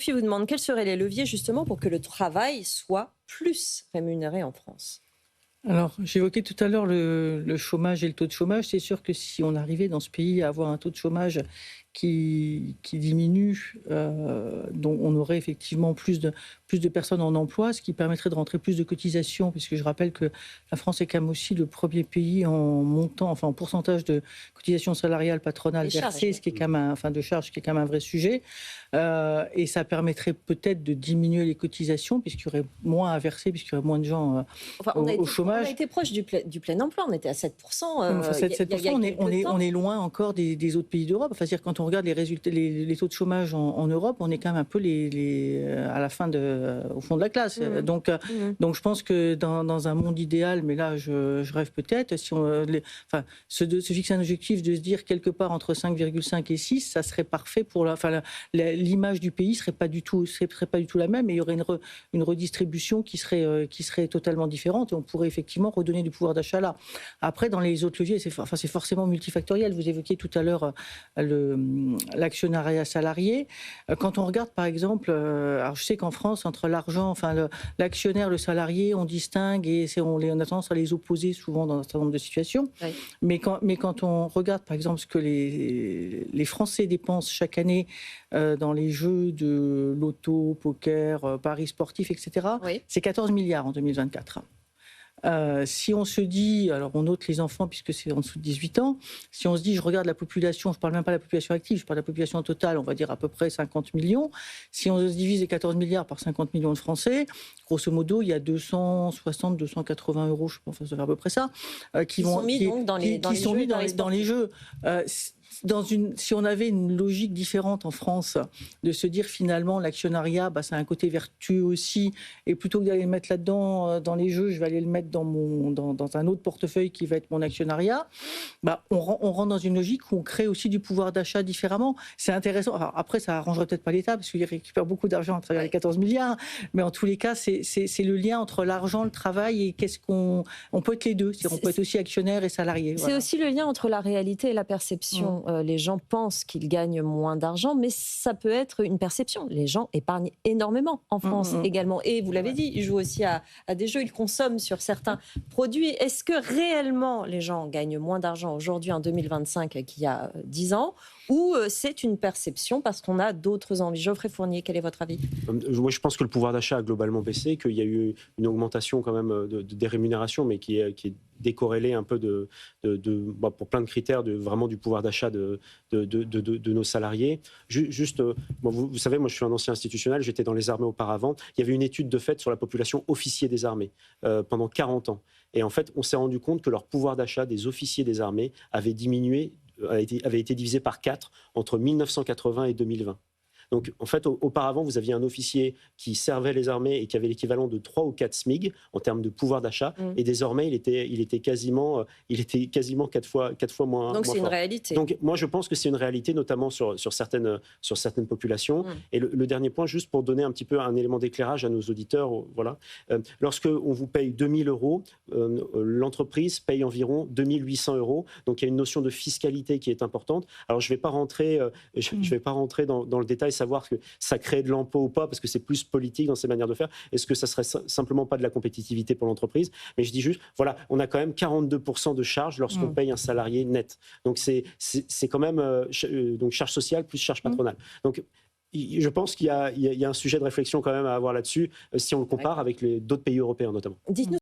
Puis vous demande quels seraient les leviers justement pour que le travail soit plus rémunéré en France. Alors, j'évoquais tout à l'heure le chômage et le taux de chômage. C'est sûr que si on arrivait dans ce pays à avoir un taux de chômage qui diminue, dont on aurait effectivement plus de personnes en emploi, ce qui permettrait de rentrer plus de cotisations, puisque je rappelle que la France est quand même aussi le premier pays en montant, enfin en pourcentage de cotisations salariales patronales versées, ce qui est quand même de charges, ce qui est quand même un vrai sujet. Et ça permettrait peut-être de diminuer les cotisations, puisqu'il y aurait moins à verser, puisqu'il y aurait moins de gens au chômage. On a été proche du plein emploi, on était à 7%. 7%, on est loin encore des autres pays d'Europe. Enfin, c'est-à-dire, quand on regarde les résultats, les taux de chômage en Europe, on est quand même un peu à la fin au fond de la classe. Donc je pense que dans un monde idéal, mais là je rêve peut-être, si se fixer un objectif de se dire quelque part entre 5,5 et 6, ça serait parfait pour l'image du pays serait pas du tout la même, et il y aurait une redistribution qui serait totalement différente, et on pourrait effectivement redonner du pouvoir d'achat là. Après, dans les autres leviers, c'est forcément multifactoriel. Vous évoquiez tout à l'heure l'actionnariat salarié. Quand on regarde, par exemple, alors je sais qu'en France, entre l'argent, l'actionnaire, le salarié, on distingue, et on a tendance à les opposer souvent dans un certain nombre de situations. Oui. Mais quand on regarde, par exemple, ce que les Français dépensent chaque année dans les jeux de loto, poker, paris sportifs, etc., oui, c'est 14 milliards en 2024. Si on se dit, alors on note les enfants puisque c'est en dessous de 18 ans, si on se dit, je regarde la population, je ne parle même pas de la population active, je parle de la population totale, on va dire à peu près 50 millions. Si on se divise les 14 milliards par 50 millions de Français, grosso modo, il y a 260, 280 euros, je pense, ça fait à peu près ça, qui sont mis dans les jeux. Si on avait une logique différente en France, de se dire finalement l'actionnariat, ça a un côté vertueux aussi, et plutôt que d'aller le mettre là-dedans dans les jeux, je vais aller le mettre dans un autre portefeuille qui va être mon actionnariat, on rentre dans une logique où on crée aussi du pouvoir d'achat différemment. C'est intéressant. Alors après, ça arrangerait peut-être pas l'État, parce qu'il récupère beaucoup d'argent à travers les 14 milliards, mais en tous les cas, c'est le lien entre l'argent, le travail, et on peut être les deux. On peut être aussi actionnaire et salarié. C'est aussi le lien entre la réalité et la perception. Les gens pensent qu'ils gagnent moins d'argent, mais ça peut être une perception. Les gens épargnent énormément en France également. Et vous l'avez dit, ils jouent aussi à des jeux, ils consomment sur certains produits. Est-ce que réellement les gens gagnent moins d'argent aujourd'hui en 2025 qu'il y a 10 ans, ou c'est une perception parce qu'on a d'autres envies? Geoffrey Fournier, quel est votre avis? Moi, je pense que le pouvoir d'achat a globalement baissé, qu'il y a eu une augmentation quand même des rémunérations, mais qui est décorrélée un peu pour plein de critères vraiment du pouvoir d'achat de nos salariés. Vous savez, moi je suis un ancien institutionnel, j'étais dans les armées auparavant. Il y avait une étude de fait sur la population officiers des armées pendant 40 ans. Et en fait, on s'est rendu compte que leur pouvoir d'achat des officiers des armées avait diminué, avait été divisé par 4 entre 1980 et 2020. Donc, en fait, auparavant, vous aviez un officier qui servait les armées et qui avait l'équivalent de 3 ou 4 SMIG en termes de pouvoir d'achat. Et désormais, il était quasiment 4 fois moins. Donc, c'est une réalité. Donc, moi, je pense que c'est une réalité, notamment sur certaines populations. Et le dernier point, juste pour donner un petit peu un élément d'éclairage à nos auditeurs, voilà. Lorsque on vous paye 2 000 euros, l'entreprise paye environ 2 800 euros. Donc, il y a une notion de fiscalité qui est importante. Alors, je ne vais pas rentrer dans le détail, savoir que ça crée de l'emploi ou pas, parce que c'est plus politique dans ces manières de faire. Est-ce que ça serait simplement pas de la compétitivité pour l'entreprise? Mais je dis juste, voilà, on a quand même 42% de charges lorsqu'on paye un salarié net. Donc c'est quand même donc charge sociale plus charge patronale. Donc je pense qu'il y a un sujet de réflexion quand même à avoir là-dessus, si on le compare avec d'autres pays européens notamment. Dites-nous